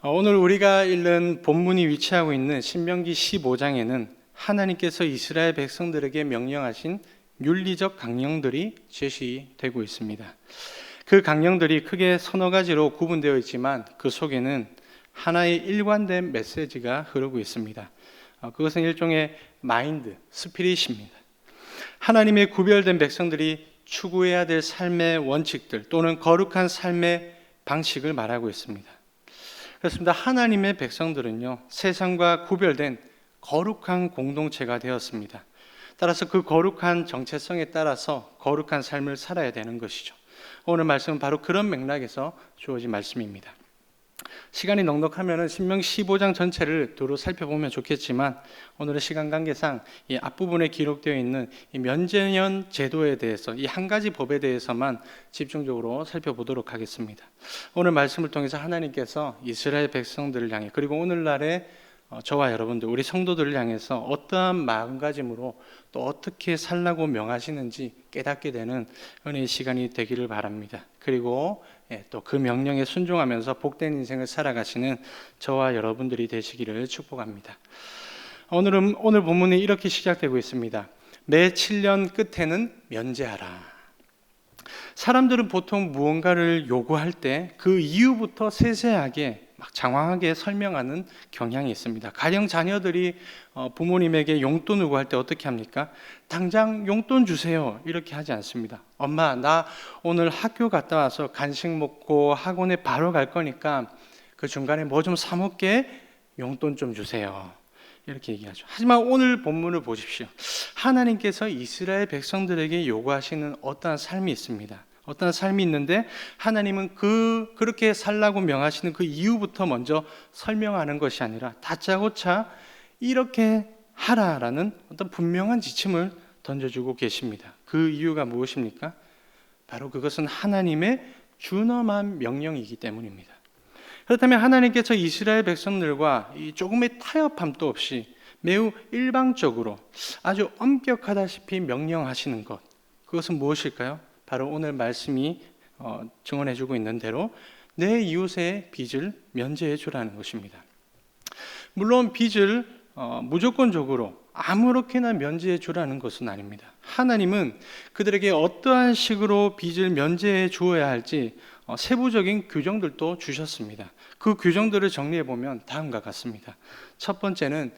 오늘 우리가 읽는 본문이 위치하고 있는 신명기 15장에는 하나님께서 이스라엘 백성들에게 명령하신 윤리적 강령들이 제시되고 있습니다. 그 강령들이 크게 서너 가지로 구분되어 있지만 그 속에는 하나의 일관된 메시지가 흐르고 있습니다. 그것은 일종의 마인드, 스피릿입니다. 하나님의 구별된 백성들이 추구해야 될 삶의 원칙들 또는 거룩한 삶의 방식을 말하고 있습니다. 그렇습니다. 하나님의 백성들은요, 세상과 구별된 거룩한 공동체가 되었습니다. 따라서 그 거룩한 정체성에 따라서 거룩한 삶을 살아야 되는 것이죠. 오늘 말씀은 바로 그런 맥락에서 주어진 말씀입니다. 시간이 넉넉하면 신명기 15장 전체를 두루 살펴보면 좋겠지만 오늘은 시간 관계상 이 앞부분에 기록되어 있는 이 면제년 제도에 대해서 이 한 가지 법에 대해서만 집중적으로 살펴보도록 하겠습니다. 오늘 말씀을 통해서 하나님께서 이스라엘 백성들을 향해 그리고 오늘날의 저와 여러분들 우리 성도들을 향해서 어떠한 마음가짐으로 또 어떻게 살라고 명하시는지 깨닫게 되는 은혜의 시간이 되기를 바랍니다. 그리고 또 그 명령에 순종하면서 복된 인생을 살아가시는 저와 여러분들이 되시기를 축복합니다. 오늘 본문이 이렇게 시작되고 있습니다. 매 7년 끝에는 면제하라. 사람들은 보통 무언가를 요구할 때 그 이유부터 세세하게 장황하게 설명하는 경향이 있습니다. 가령 자녀들이 부모님에게 용돈을 구할 때 어떻게 합니까? 당장 용돈 주세요 이렇게 하지 않습니다. 엄마, 나 오늘 학교 갔다 와서 간식 먹고 학원에 바로 갈 거니까 그 중간에 뭐 좀 사 먹게 용돈 좀 주세요 이렇게 얘기하죠. 하지만 오늘 본문을 보십시오. 하나님께서 이스라엘 백성들에게 요구하시는 어떠한 삶이 있습니다. 어떤 삶이 있는데 하나님은 그렇게 살라고 명하시는 그 이유부터 먼저 설명하는 것이 아니라 다짜고짜 이렇게 하라라는 어떤 분명한 지침을 던져주고 계십니다. 그 이유가 무엇입니까? 바로 그것은 하나님의 준엄한 명령이기 때문입니다. 그렇다면 하나님께서 이스라엘 백성들과 이 조금의 타협함도 없이 매우 일방적으로 아주 엄격하다시피 명령하시는 것, 그것은 무엇일까요? 바로 오늘 말씀이 증언해주고 있는 대로 내 이웃의 빚을 면제해 주라는 것입니다. 물론 빚을 무조건적으로 아무렇게나 면제해 주라는 것은 아닙니다. 하나님은 그들에게 어떠한 식으로 빚을 면제해 주어야 할지 세부적인 규정들도 주셨습니다. 그 규정들을 정리해 보면 다음과 같습니다. 첫 번째는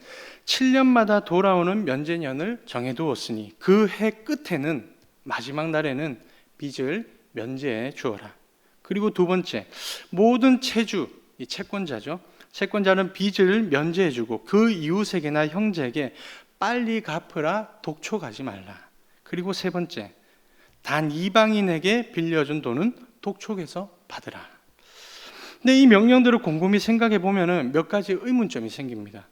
7년마다 돌아오는 면제년을 정해두었으니 그 해 끝에는 마지막 날에는 빚을 면제해 주어라. 그리고 두 번째, 모든 채주, 이 채권자죠. 채권자는 빚을 면제해 주고 그 이웃에게나 형제에게 빨리 갚으라 독촉하지 말라. 그리고 세 번째, 단 이방인에게 빌려준 돈은 독촉해서 받으라. 근데 이 명령들을 곰곰이 생각해 보면은 몇 가지 의문점이 생깁니다.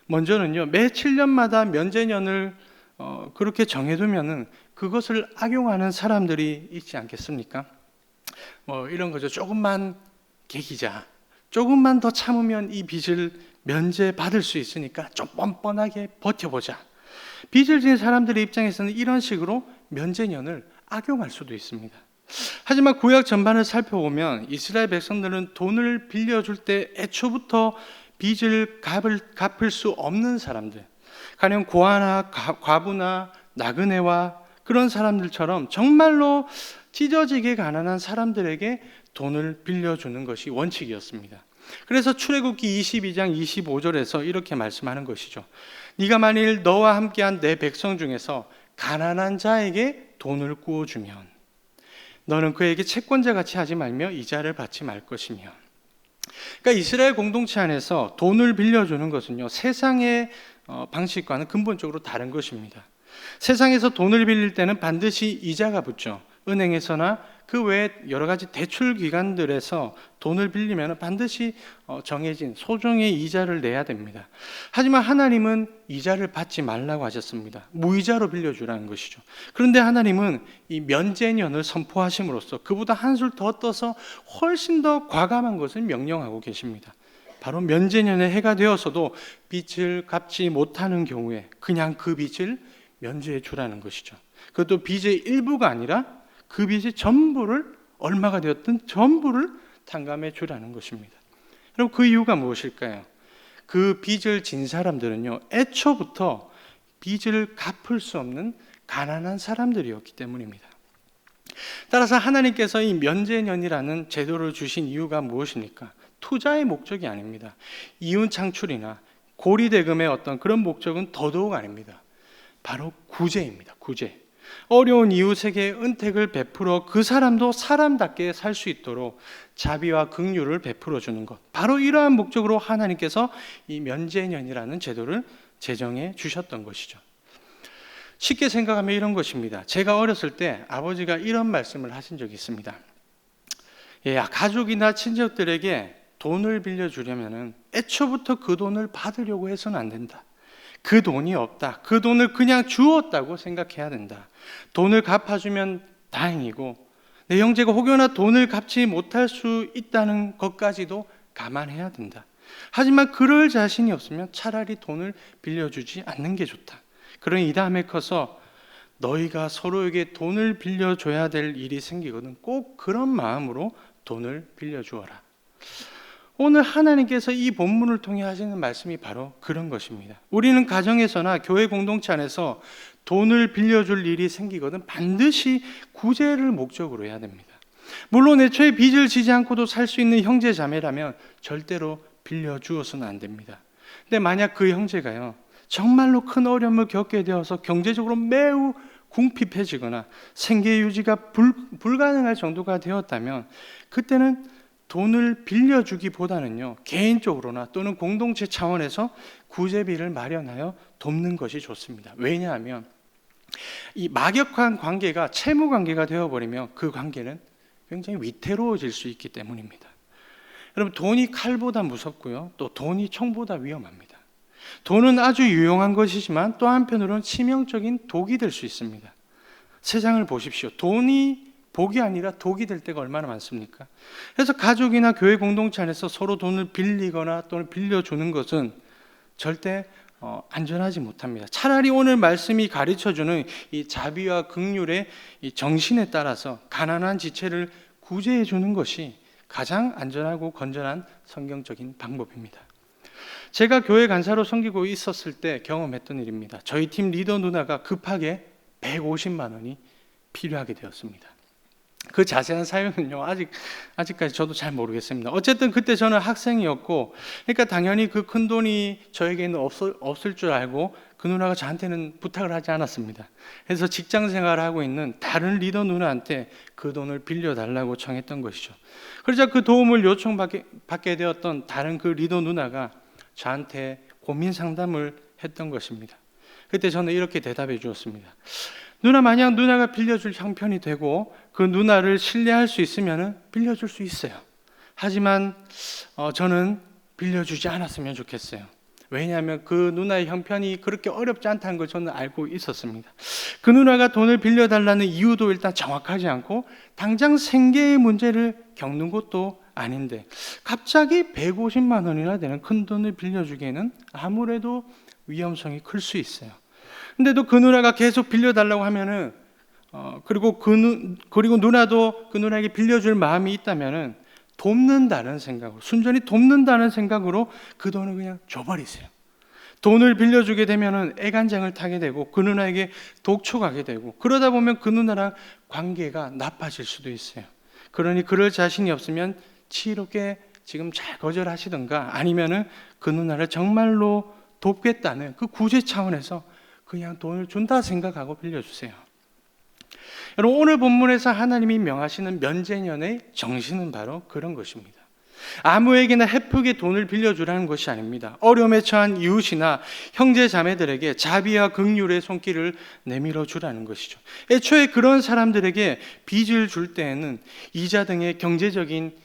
먼저는요, 매 7년마다 면제년을 그렇게 정해두면은 그것을 악용하는 사람들이 있지 않겠습니까? 이런 거죠. 조금만 개기자. 조금만 더 참으면 이 빚을 면제받을 수 있으니까 좀 뻔뻔하게 버텨보자. 빚을 진 사람들의 입장에서는 이런 식으로 면제년을 악용할 수도 있습니다. 하지만 구약 전반을 살펴보면 이스라엘 백성들은 돈을 빌려줄 때 애초부터 빚을 갚을 수 없는 사람들, 가령 고아나 과부나 나그네와 그런 사람들처럼 정말로 찢어지게 가난한 사람들에게 돈을 빌려주는 것이 원칙이었습니다. 그래서 출애굽기 22장 25절에서 이렇게 말씀하는 것이죠. 네가 만일 너와 함께한 내 백성 중에서 가난한 자에게 돈을 구워주면 너는 그에게 채권자같이 하지 말며 이자를 받지 말 것이며. 그러니까 이스라엘 공동체 안에서 돈을 빌려주는 것은요, 세상의 방식과는 근본적으로 다른 것입니다. 세상에서 돈을 빌릴 때는 반드시 이자가 붙죠. 은행에서나 그 외에 여러 가지 대출 기관들에서 돈을 빌리면 반드시 정해진 소정의 이자를 내야 됩니다. 하지만 하나님은 이자를 받지 말라고 하셨습니다. 무이자로 빌려주라는 것이죠. 그런데 하나님은 이 면제년을 선포하심으로써 그보다 한술 더 떠서 훨씬 더 과감한 것을 명령하고 계십니다. 바로 면제년의 해가 되어서도 빚을 갚지 못하는 경우에 그냥 그 빚을 면제해 주라는 것이죠. 그것도 빚의 일부가 아니라 그 빚의 전부를, 얼마가 되었든 전부를 탕감해 주라는 것입니다. 그럼 그 이유가 무엇일까요? 그 빚을 진 사람들은요, 애초부터 빚을 갚을 수 없는 가난한 사람들이었기 때문입니다. 따라서 하나님께서 이 면제년이라는 제도를 주신 이유가 무엇입니까? 투자의 목적이 아닙니다. 이윤 창출이나 고리대금의 어떤 그런 목적은 더더욱 아닙니다. 바로 구제입니다. 구제. 어려운 이웃에게 은택을 베풀어 그 사람도 사람답게 살 수 있도록 자비와 긍휼을 베풀어 주는 것. 바로 이러한 목적으로 하나님께서 이 면제년이라는 제도를 제정해 주셨던 것이죠. 쉽게 생각하면 이런 것입니다. 제가 어렸을 때 아버지가 이런 말씀을 하신 적이 있습니다. 가족이나 친척들에게 돈을 빌려주려면 애초부터 그 돈을 받으려고 해서는 안 된다. 그 돈이 없다. 그 돈을 그냥 주었다고 생각해야 된다. 돈을 갚아주면 다행이고 내 형제가 혹여나 돈을 갚지 못할 수 있다는 것까지도 감안해야 된다. 하지만 그럴 자신이 없으면 차라리 돈을 빌려주지 않는 게 좋다. 그러니 이 다음에 커서 너희가 서로에게 돈을 빌려줘야 될 일이 생기거든 꼭 그런 마음으로 돈을 빌려주어라. 오늘 하나님께서 이 본문을 통해 하시는 말씀이 바로 그런 것입니다. 우리는 가정에서나 교회 공동체 안에서 돈을 빌려줄 일이 생기거든 반드시 구제를 목적으로 해야 됩니다. 물론 애초에 빚을 지지 않고도 살 수 있는 형제 자매라면 절대로 빌려주어서는 안 됩니다. 근데 만약 그 형제가요 정말로 큰 어려움을 겪게 되어서 경제적으로 매우 궁핍해지거나 생계 유지가 불가능할 정도가 되었다면 그때는 돈을 빌려주기보다는요 개인적으로나 또는 공동체 차원에서 구제비를 마련하여 돕는 것이 좋습니다. 왜냐하면 이 막역한 관계가 채무 관계가 되어버리면 그 관계는 굉장히 위태로워질 수 있기 때문입니다. 여러분 돈이 칼보다 무섭고요 또 돈이 총보다 위험합니다. 돈은 아주 유용한 것이지만 또 한편으로는 치명적인 독이 될 수 있습니다. 세상을 보십시오. 돈이 복이 아니라 독이 될 때가 얼마나 많습니까? 그래서 가족이나 교회 공동체 안에서 서로 돈을 빌리거나 또는 빌려주는 것은 절대 안전하지 못합니다. 차라리 오늘 말씀이 가르쳐주는 이 자비와 긍휼의 이 정신에 따라서 가난한 지체를 구제해 주는 것이 가장 안전하고 건전한 성경적인 방법입니다. 제가 교회 간사로 섬기고 있었을 때 경험했던 일입니다. 저희 팀 리더 누나가 급하게 150만 원이 필요하게 되었습니다. 그 자세한 사연은요 아직까지 저도 잘 모르겠습니다. 어쨌든 그때 저는 학생이었고 그러니까 당연히 그 큰 돈이 저에게는 없을 줄 알고 그 누나가 저한테는 부탁을 하지 않았습니다. 그래서 직장 생활을 하고 있는 다른 리더 누나한테 그 돈을 빌려달라고 청했던 것이죠. 그러자 그 도움을 요청받게 되었던 다른 그 리더 누나가 저한테 고민 상담을 했던 것입니다. 그때 저는 이렇게 대답해 주었습니다. 누나, 만약 누나가 빌려줄 형편이 되고 그 누나를 신뢰할 수 있으면 빌려줄 수 있어요. 하지만 저는 빌려주지 않았으면 좋겠어요. 왜냐하면 그 누나의 형편이 그렇게 어렵지 않다는 걸 저는 알고 있었습니다. 그 누나가 돈을 빌려달라는 이유도 일단 정확하지 않고 당장 생계의 문제를 겪는 것도 아닌데 갑자기 150만 원이나 되는 큰 돈을 빌려주기에는 아무래도 위험성이 클 수 있어요. 근데도 그 누나가 계속 빌려달라고 하면은 그리고 누나도 그 누나에게 빌려줄 마음이 있다면은 돕는다는 생각으로, 순전히 돕는다는 생각으로 그 돈을 그냥 줘버리세요. 돈을 빌려주게 되면은 애간장을 타게 되고 그 누나에게 독촉하게 되고 그러다 보면 그 누나랑 관계가 나빠질 수도 있어요. 그러니 그럴 자신이 없으면 지혜롭게 지금 잘 거절하시던가 아니면은 그 누나를 정말로 돕겠다는 그 구제 차원에서 그냥 돈을 준다 생각하고 빌려주세요. 여러분, 오늘 본문에서 하나님이 명하시는 면제년의 정신은 바로 그런 것입니다. 아무에게나 헤프게 돈을 빌려주라는 것이 아닙니다. 어려움에 처한 이웃이나 형제 자매들에게 자비와 긍휼의 손길을 내밀어 주라는 것이죠. 애초에 그런 사람들에게 빚을 줄 때에는 이자 등의 경제적인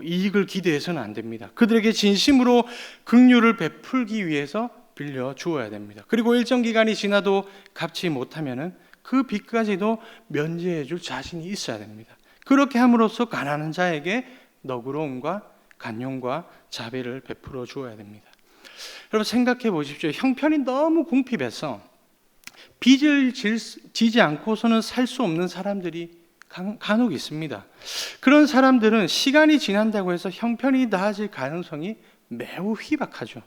이익을 기대해서는 안 됩니다. 그들에게 진심으로 긍휼을 베풀기 위해서 빌려 주어야 됩니다. 그리고 일정 기간이 지나도 갚지 못하면은 그 빚까지도 면제해 줄 자신이 있어야 됩니다. 그렇게 함으로써 가난한 자에게 너그러움과 간용과 자비를 베풀어 주어야 됩니다. 여러분, 생각해 보십시오. 형편이 너무 궁핍해서 빚을 지지 않고서는 살 수 없는 사람들이 간혹 있습니다. 그런 사람들은 시간이 지난다고 해서 형편이 나아질 가능성이 매우 희박하죠.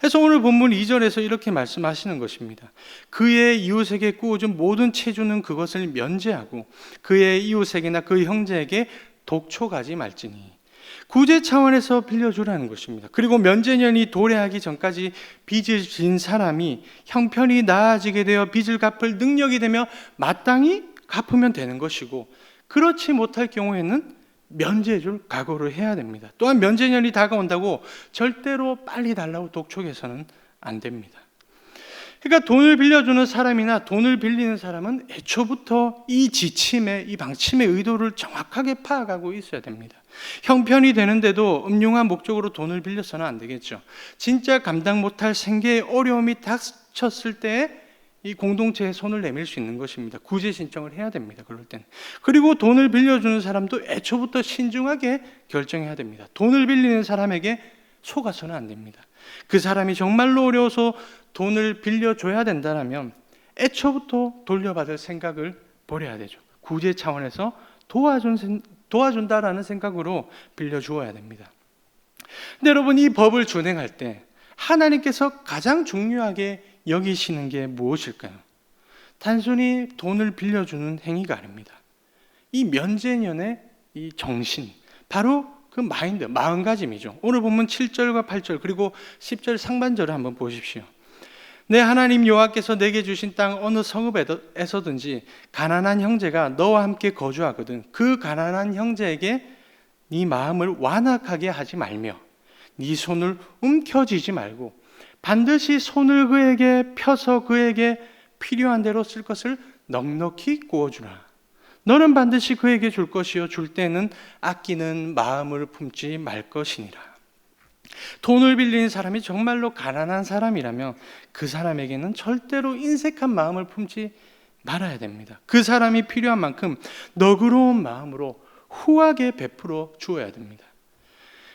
그래서 오늘 본문 2절에서 이렇게 말씀하시는 것입니다. 그의 이웃에게 꾸어준 모든 체주는 그것을 면제하고 그의 이웃에게나 그 형제에게 독촉하지 말지니. 구제 차원에서 빌려주라는 것입니다. 그리고 면제년이 도래하기 전까지 빚을 진 사람이 형편이 나아지게 되어 빚을 갚을 능력이 되며 마땅히 갚으면 되는 것이고, 그렇지 못할 경우에는 면제해줄 각오를 해야 됩니다. 또한 면제년이 다가온다고 절대로 빨리 달라고 독촉해서는 안 됩니다. 그러니까 돈을 빌려주는 사람이나 돈을 빌리는 사람은 애초부터 이 지침의, 이 방침의 의도를 정확하게 파악하고 있어야 됩니다. 형편이 되는데도 음흉한 목적으로 돈을 빌려서는 안 되겠죠. 진짜 감당 못할 생계의 어려움이 닥쳤을 때 이 공동체에 손을 내밀 수 있는 것입니다. 구제 신청을 해야 됩니다. 그럴 때는. 그리고 돈을 빌려주는 사람도 애초부터 신중하게 결정해야 됩니다. 돈을 빌리는 사람에게 속아서는 안 됩니다. 그 사람이 정말로 어려워서 돈을 빌려줘야 된다면 애초부터 돌려받을 생각을 버려야 되죠. 구제 차원에서 도와준다라는 생각으로 빌려주어야 됩니다. 근데 여러분, 이 법을 준행할 때 하나님께서 가장 중요하게 여기시는 게 무엇일까요? 단순히 돈을 빌려주는 행위가 아닙니다. 이 면제년의 이 정신, 바로 그 마인드, 마음가짐이죠. 오늘 보면 7절과 8절 그리고 10절 상반절을 한번 보십시오. 내 하나님 여호와께서 내게 주신 땅 어느 성읍에서든지 가난한 형제가 너와 함께 거주하거든 그 가난한 형제에게 네 마음을 완악하게 하지 말며 네 손을 움켜쥐지 말고 반드시 손을 그에게 펴서 그에게 필요한 대로 쓸 것을 넉넉히 구워주라. 너는 반드시 그에게 줄 것이요 줄 때는 아끼는 마음을 품지 말 것이니라. 돈을 빌리는 사람이 정말로 가난한 사람이라면 그 사람에게는 절대로 인색한 마음을 품지 말아야 됩니다. 그 사람이 필요한 만큼 너그러운 마음으로 후하게 베풀어 주어야 됩니다.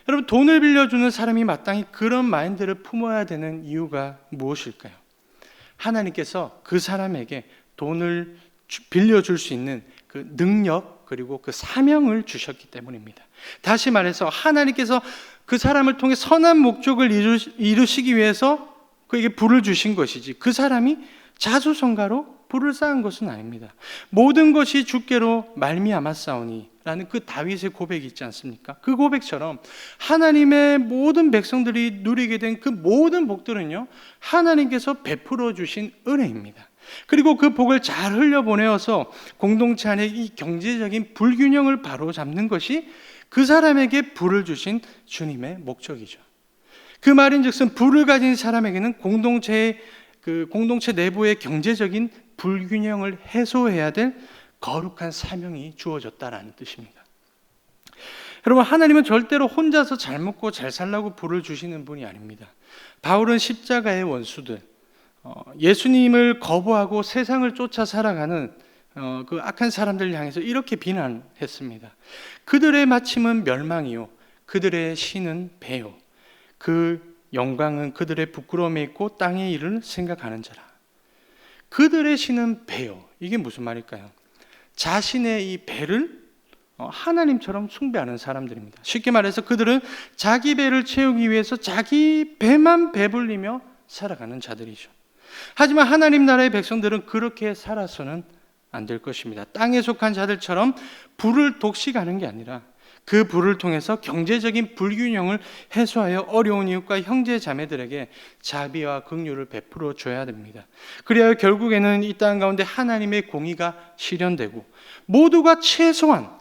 여러분, 돈을 빌려주는 사람이 마땅히 그런 마인드를 품어야 되는 이유가 무엇일까요? 하나님께서 그 사람에게 돈을 빌려줄 수 있는 그 능력 그리고 그 사명을 주셨기 때문입니다. 다시 말해서 하나님께서 그 사람을 통해 선한 목적을 이루시기 위해서 그에게 부를 주신 것이지 그 사람이 자수성가로 부를 쌓은 것은 아닙니다. 모든 것이 주께로 말미암았사오니 라는 그 다윗의 고백이 있지 않습니까? 그 고백처럼 하나님의 모든 백성들이 누리게 된 그 모든 복들은요, 하나님께서 베풀어 주신 은혜입니다. 그리고 그 복을 잘 흘려보내어서 공동체 안에 이 경제적인 불균형을 바로잡는 것이 그 사람에게 부를 주신 주님의 목적이죠. 그 말인즉슨 부를 가진 사람에게는 공동체 내부의 경제적인 불균형을 해소해야 될 거룩한 사명이 주어졌다라는 뜻입니다. 여러분, 하나님은 절대로 혼자서 잘 먹고 잘 살라고 부를 주시는 분이 아닙니다. 바울은 십자가의 원수들, 예수님을 거부하고 세상을 쫓아 살아가는 그 악한 사람들 향해서 이렇게 비난했습니다. 그들의 마침은 멸망이요 그들의 신은 배요 그 영광은 그들의 부끄러움에 있고 땅의 일을 생각하는 자라. 그들의 신은 배요. 이게 무슨 말일까요? 자신의 이 배를 하나님처럼 숭배하는 사람들입니다. 쉽게 말해서 그들은 자기 배를 채우기 위해서 자기 배만 배불리며 살아가는 자들이죠. 하지만 하나님 나라의 백성들은 그렇게 살아서는 안 될 것입니다. 땅에 속한 자들처럼 불을 독식하는 게 아니라 그 불을 통해서 경제적인 불균형을 해소하여 어려운 이웃과 형제 자매들에게 자비와 긍휼을 베풀어 줘야 됩니다. 그래야 결국에는 이 땅 가운데 하나님의 공의가 실현되고 모두가 최소한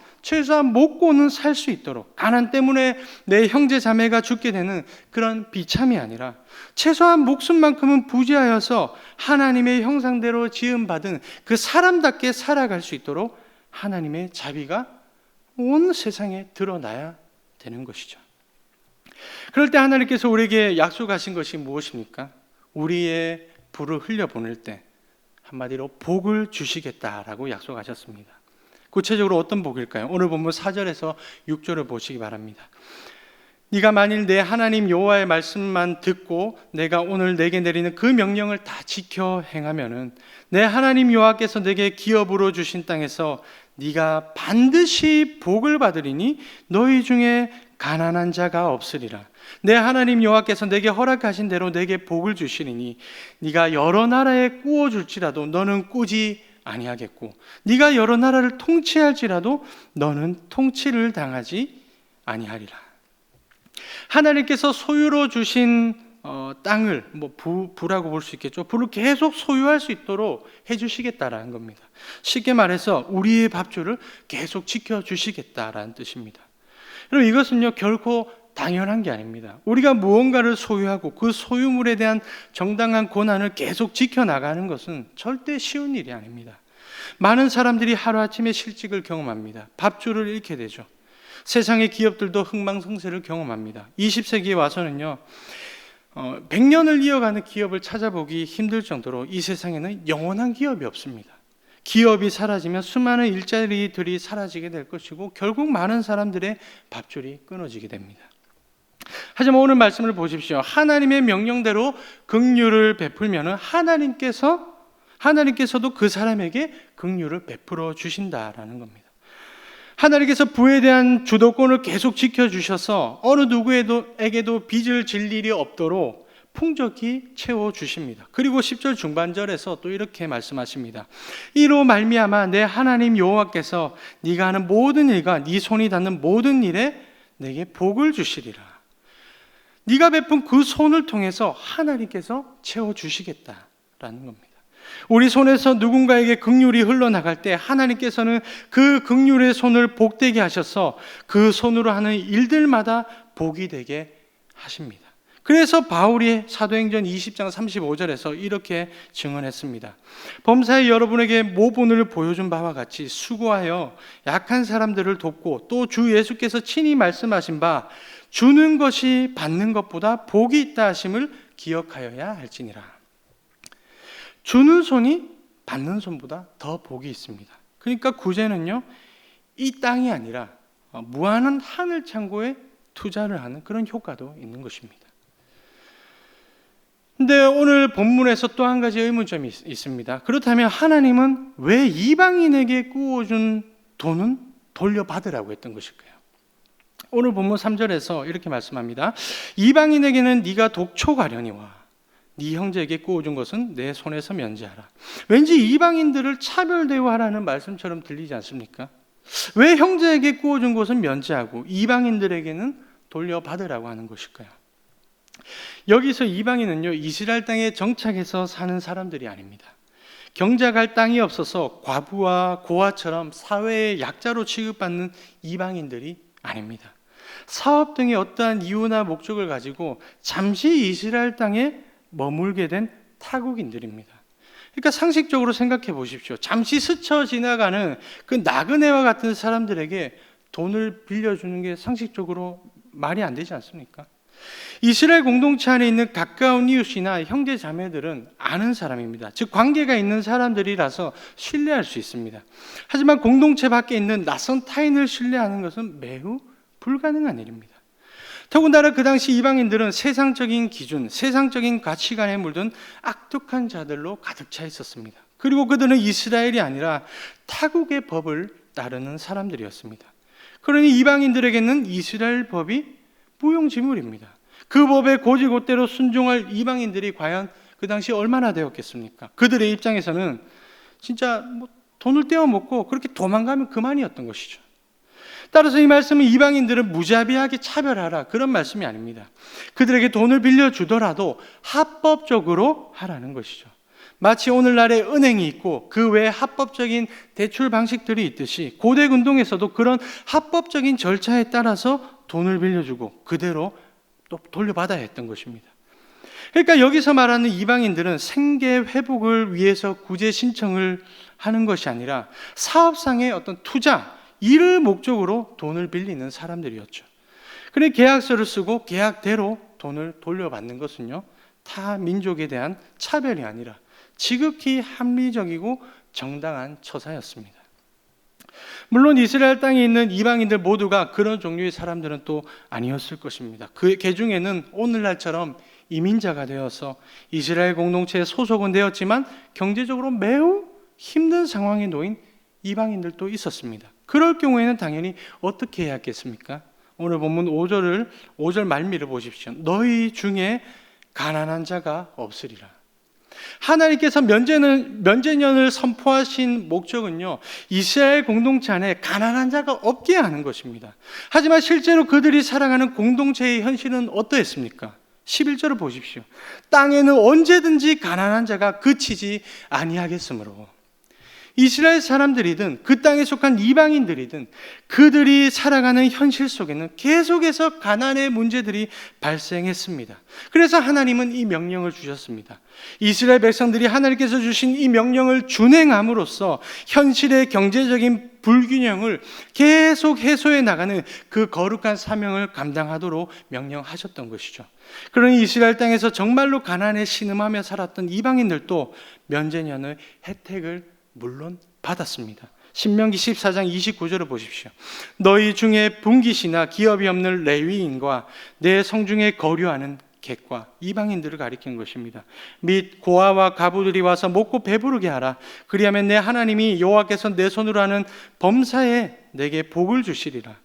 먹고는 살 수 있도록, 가난 때문에 내 형제 자매가 죽게 되는 그런 비참이 아니라 최소한 목숨만큼은 부지하여서 하나님의 형상대로 지음받은 그 사람답게 살아갈 수 있도록 하나님의 자비가 온 세상에 드러나야 되는 것이죠. 그럴 때 하나님께서 우리에게 약속하신 것이 무엇입니까? 우리의 불을 흘려보낼 때 한마디로 복을 주시겠다라고 약속하셨습니다. 구체적으로 어떤 복일까요? 오늘 본문 4절에서 6절을 보시기 바랍니다. 네가 만일 내 하나님 여호와의 말씀만 듣고 내가 오늘 내게 내리는 그 명령을 다 지켜 행하면은 내 하나님 여호와께서 내게 기업으로 주신 땅에서 네가 반드시 복을 받으리니 너희 중에 가난한 자가 없으리라. 내 하나님 여호와께서 내게 허락하신 대로 내게 복을 주시리니 네가 여러 나라에 꾸어 줄지라도 너는 꾸지 아니하겠고 네가 여러 나라를 통치할지라도 너는 통치를 당하지 아니하리라. 하나님께서 소유로 주신 땅을 부라고 볼 수 있겠죠. 부를 계속 소유할 수 있도록 해주시겠다라는 겁니다. 쉽게 말해서 우리의 밥줄을 계속 지켜주시겠다라는 뜻입니다. 그리고 이것은요 결코 당연한 게 아닙니다. 우리가 무언가를 소유하고 그 소유물에 대한 정당한 권한을 계속 지켜나가는 것은 절대 쉬운 일이 아닙니다. 많은 사람들이 하루아침에 실직을 경험합니다. 밥줄을 잃게 되죠. 세상의 기업들도 흥망성쇠를 경험합니다. 20세기에 와서는요 100년을 이어가는 기업을 찾아보기 힘들 정도로 이 세상에는 영원한 기업이 없습니다. 기업이 사라지면 수많은 일자리들이 사라지게 될 것이고 결국 많은 사람들의 밥줄이 끊어지게 됩니다. 하지만 오늘 말씀을 보십시오. 하나님의 명령대로 긍휼을 베풀면 하나님께서도 그 사람에게 긍휼을 베풀어 주신다라는 겁니다. 하나님께서 부에 대한 주도권을 계속 지켜주셔서 어느 누구에게도 빚을 질 일이 없도록 풍족히 채워주십니다. 그리고 10절 중반절에서 또 이렇게 말씀하십니다. 이로 말미암아 내 하나님 여호와께서 네가 하는 모든 일과 네 손이 닿는 모든 일에 내게 복을 주시리라. 네가 베푼 그 손을 통해서 하나님께서 채워주시겠다라는 겁니다. 우리 손에서 누군가에게 긍휼이 흘러나갈 때 하나님께서는 그 긍휼의 손을 복되게 하셔서 그 손으로 하는 일들마다 복이 되게 하십니다. 그래서 바울이 사도행전 20장 35절에서 이렇게 증언했습니다. 범사에 여러분에게 모본을 보여준 바와 같이 수고하여 약한 사람들을 돕고 또 주 예수께서 친히 말씀하신 바 주는 것이 받는 것보다 복이 있다 하심을 기억하여야 할지니라. 주는 손이 받는 손보다 더 복이 있습니다. 그러니까 구제는요 이 땅이 아니라 무한한 하늘 창고에 투자를 하는 그런 효과도 있는 것입니다. 근데 오늘 본문에서 또 한 가지 의문점이 있습니다. 그렇다면 하나님은 왜 이방인에게 꾸어준 돈은 돌려받으라고 했던 것일까요? 오늘 본문 3절에서 이렇게 말씀합니다. 이방인에게는 네가 독촉하려니와 네 형제에게 꾸어준 것은 내 손에서 면제하라. 왠지 이방인들을 차별 대우하라는 말씀처럼 들리지 않습니까? 왜 형제에게 꾸어준 것은 면제하고 이방인들에게는 돌려받으라고 하는 것일까요? 여기서 이방인은요 이스라엘 땅에 정착해서 사는 사람들이 아닙니다. 경작할 땅이 없어서 과부와 고아처럼 사회의 약자로 취급받는 이방인들이 아닙니다. 사업 등의 어떠한 이유나 목적을 가지고 잠시 이스라엘 땅에 머물게 된 타국인들입니다. 그러니까 상식적으로 생각해 보십시오. 잠시 스쳐 지나가는 그 나그네와 같은 사람들에게 돈을 빌려주는 게 상식적으로 말이 안 되지 않습니까? 이스라엘 공동체 안에 있는 가까운 이웃이나 형제 자매들은 아는 사람입니다. 즉 관계가 있는 사람들이라서 신뢰할 수 있습니다. 하지만 공동체 밖에 있는 낯선 타인을 신뢰하는 것은 매우 불가능한 일입니다. 더군다나 그 당시 이방인들은 세상적인 기준, 세상적인 가치관에 물든 악독한 자들로 가득 차 있었습니다. 그리고 그들은 이스라엘이 아니라 타국의 법을 따르는 사람들이었습니다. 그러니 이방인들에게는 이스라엘 법이 무용지물입니다. 그 법에 고지고대로 순종할 이방인들이 과연 그 당시 얼마나 되었겠습니까? 그들의 입장에서는 진짜 돈을 떼어먹고 그렇게 도망가면 그만이었던 것이죠. 따라서 이 말씀은 이방인들을 무자비하게 차별하라 그런 말씀이 아닙니다. 그들에게 돈을 빌려주더라도 합법적으로 하라는 것이죠. 마치 오늘날에 은행이 있고 그 외에 합법적인 대출 방식들이 있듯이 고대 근동에서도 그런 합법적인 절차에 따라서 돈을 빌려주고 그대로 또 돌려받아야 했던 것입니다. 그러니까 여기서 말하는 이방인들은 생계 회복을 위해서 구제 신청을 하는 것이 아니라 사업상의 어떤 투자, 이를 목적으로 돈을 빌리는 사람들이었죠. 그래 계약서를 쓰고 계약대로 돈을 돌려받는 것은요 타 민족에 대한 차별이 아니라 지극히 합리적이고 정당한 처사였습니다. 물론 이스라엘 땅에 있는 이방인들 모두가 그런 종류의 사람들은 또 아니었을 것입니다. 그 중에는 오늘날처럼 이민자가 되어서 이스라엘 공동체에 소속은 되었지만 경제적으로 매우 힘든 상황에 놓인 이방인들도 있었습니다. 그럴 경우에는 당연히 어떻게 해야 하겠습니까? 오늘 본문 5절 말미를 보십시오. 너희 중에 가난한 자가 없으리라. 하나님께서 면제년을 선포하신 목적은요, 이스라엘 공동체 안에 가난한 자가 없게 하는 것입니다. 하지만 실제로 그들이 살아가는 공동체의 현실은 어떠했습니까? 11절을 보십시오. 땅에는 언제든지 가난한 자가 그치지 아니하겠으므로. 이스라엘 사람들이든 그 땅에 속한 이방인들이든 그들이 살아가는 현실 속에는 계속해서 가난의 문제들이 발생했습니다. 그래서 하나님은 이 명령을 주셨습니다. 이스라엘 백성들이 하나님께서 주신 이 명령을 준행함으로써 현실의 경제적인 불균형을 계속 해소해 나가는 그 거룩한 사명을 감당하도록 명령하셨던 것이죠. 그러니 이스라엘 땅에서 정말로 가난에 신음하며 살았던 이방인들도 면제년의 혜택을 물론 받았습니다. 신명기 14장 29절을 보십시오. 너희 중에 분깃이나 기업이 없는 레위인과 내 성중에 거류하는 객과 이방인들을 가리킨 것입니다. 및 고아와 가부들이 와서 먹고 배부르게 하라. 그리하면 내 하나님이 여호와께서 내 손으로 하는 범사에 내게 복을 주시리라.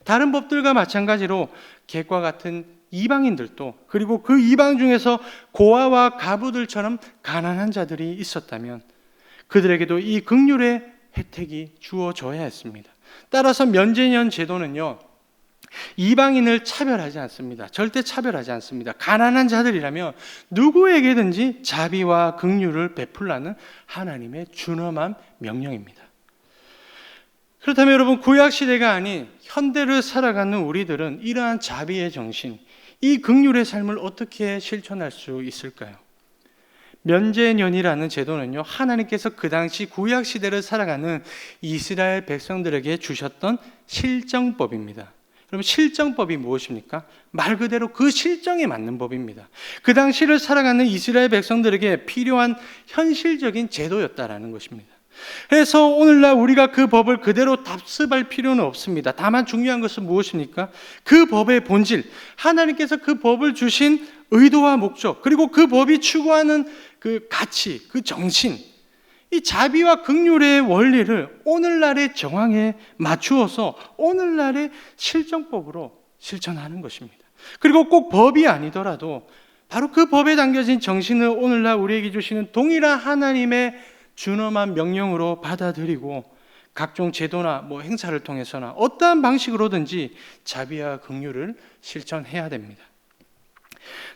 다른 법들과 마찬가지로 객과 같은 이방인들도, 그리고 그 이방 중에서 고아와 가부들처럼 가난한 자들이 있었다면 그들에게도 이 긍휼의 혜택이 주어져야 했습니다. 따라서 면제년 제도는요, 이방인을 차별하지 않습니다. 절대 차별하지 않습니다. 가난한 자들이라면 누구에게든지 자비와 긍휼을 베풀라는 하나님의 준엄한 명령입니다. 그렇다면 여러분, 구약 시대가 아닌 현대를 살아가는 우리들은 이러한 자비의 정신, 이 긍휼의 삶을 어떻게 실천할 수 있을까요? 면제년이라는 제도는요, 하나님께서 그 당시 구약 시대를 살아가는 이스라엘 백성들에게 주셨던 실정법입니다. 그럼 실정법이 무엇입니까? 말 그대로 그 실정에 맞는 법입니다. 그 당시를 살아가는 이스라엘 백성들에게 필요한 현실적인 제도였다라는 것입니다. 그래서 오늘날 우리가 그 법을 그대로 답습할 필요는 없습니다. 다만 중요한 것은 무엇입니까? 그 법의 본질, 하나님께서 그 법을 주신 의도와 목적, 그리고 그 법이 추구하는 그 가치, 그 정신, 이 자비와 긍휼의 원리를 오늘날의 정황에 맞추어서 오늘날의 실정법으로 실천하는 것입니다. 그리고 꼭 법이 아니더라도 바로 그 법에 담겨진 정신을 오늘날 우리에게 주시는 동일한 하나님의 준엄한 명령으로 받아들이고 각종 제도나 행사를 통해서나 어떠한 방식으로든지 자비와 긍휼을 실천해야 됩니다.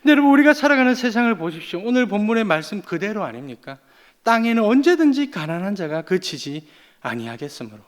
근데 여러분, 우리가 살아가는 세상을 보십시오. 오늘 본문의 말씀 그대로 아닙니까? 땅에는 언제든지 가난한 자가 그치지 아니하겠으므로.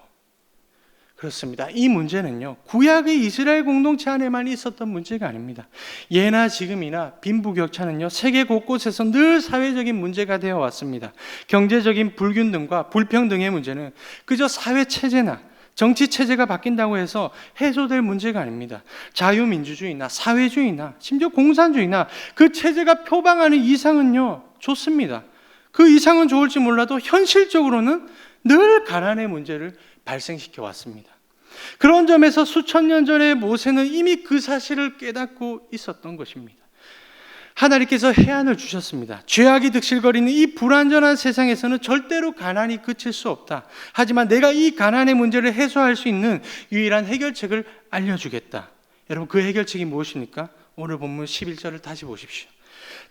그렇습니다. 이 문제는요, 구약의 이스라엘 공동체 안에만 있었던 문제가 아닙니다. 예나 지금이나 빈부격차는요, 세계 곳곳에서 늘 사회적인 문제가 되어 왔습니다. 경제적인 불균등과 불평등의 문제는 그저 사회 체제나 정치 체제가 바뀐다고 해서 해소될 문제가 아닙니다. 자유민주주의나 사회주의나 심지어 공산주의나 그 체제가 표방하는 이상은요, 좋습니다. 그 이상은 좋을지 몰라도 현실적으로는 늘 가난의 문제를 발생시켜 왔습니다. 그런 점에서 수천 년 전에 모세는 이미 그 사실을 깨닫고 있었던 것입니다. 하나님께서 해안을 주셨습니다. 죄악이 득실거리는 이 불완전한 세상에서는 절대로 가난이 그칠 수 없다. 하지만 내가 이 가난의 문제를 해소할 수 있는 유일한 해결책을 알려주겠다. 여러분, 그 해결책이 무엇입니까? 오늘 본문 11절을 다시 보십시오.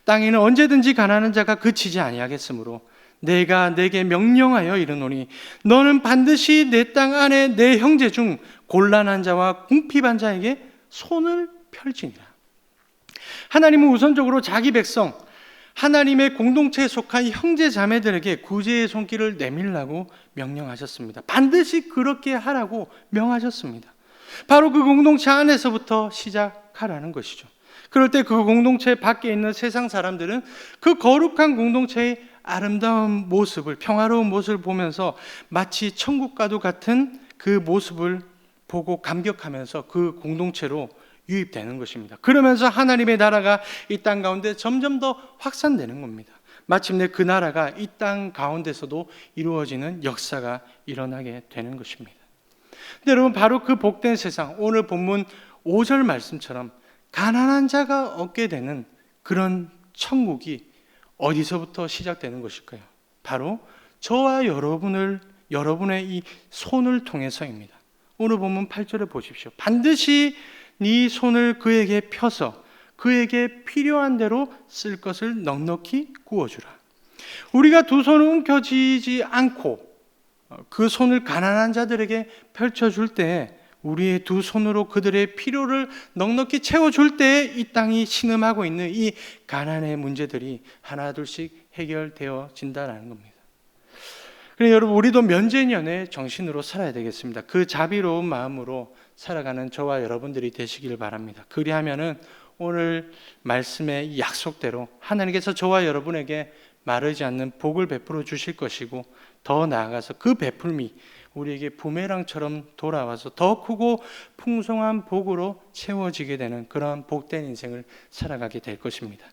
땅에는 언제든지 가난한 자가 그치지 아니하겠으므로 내가 내게 명령하여 이르노니 너는 반드시 내 땅 안에 내 형제 중 곤란한 자와 궁핍한 자에게 손을 펼치니라. 하나님은 우선적으로 자기 백성, 하나님의 공동체에 속한 형제 자매들에게 구제의 손길을 내밀라고 명령하셨습니다. 반드시 그렇게 하라고 명하셨습니다. 바로 그 공동체 안에서부터 시작하라는 것이죠. 그럴 때 그 공동체 밖에 있는 세상 사람들은 그 거룩한 공동체의 아름다운 모습을, 평화로운 모습을 보면서 마치 천국과도 같은 그 모습을 보고 감격하면서 그 공동체로 유입되는 것입니다. 그러면서 하나님의 나라가 이 땅 가운데 점점 더 확산되는 겁니다. 마침내 그 나라가 이 땅 가운데서도 이루어지는 역사가 일어나게 되는 것입니다. 근데 여러분, 바로 그 복된 세상, 오늘 본문 5절 말씀처럼 가난한 자가 얻게 되는 그런 천국이 어디서부터 시작되는 것일까요? 바로 저와 여러분을 여러분의 이 손을 통해서입니다. 오늘 본문 8절에 보십시오. 반드시 네 손을 그에게 펴서 그에게 필요한 대로 쓸 것을 넉넉히 구워주라. 우리가 두 손을 움켜쥐지 않고 그 손을 가난한 자들에게 펼쳐줄 때, 우리의 두 손으로 그들의 필요를 넉넉히 채워줄 때 이 땅이 신음하고 있는 이 가난의 문제들이 하나둘씩 해결되어진다는 겁니다. 그래서 여러분, 우리도 면제년의 정신으로 살아야 되겠습니다. 그 자비로운 마음으로 살아가는 저와 여러분들이 되시길 바랍니다. 그리하면은 오늘 말씀의 약속대로 하나님께서 저와 여러분에게 마르지 않는 복을 베풀어 주실 것이고, 더 나아가서 그 베풀미 우리에게 부메랑처럼 돌아와서 더 크고 풍성한 복으로 채워지게 되는 그러한 복된 인생을 살아가게 될 것입니다.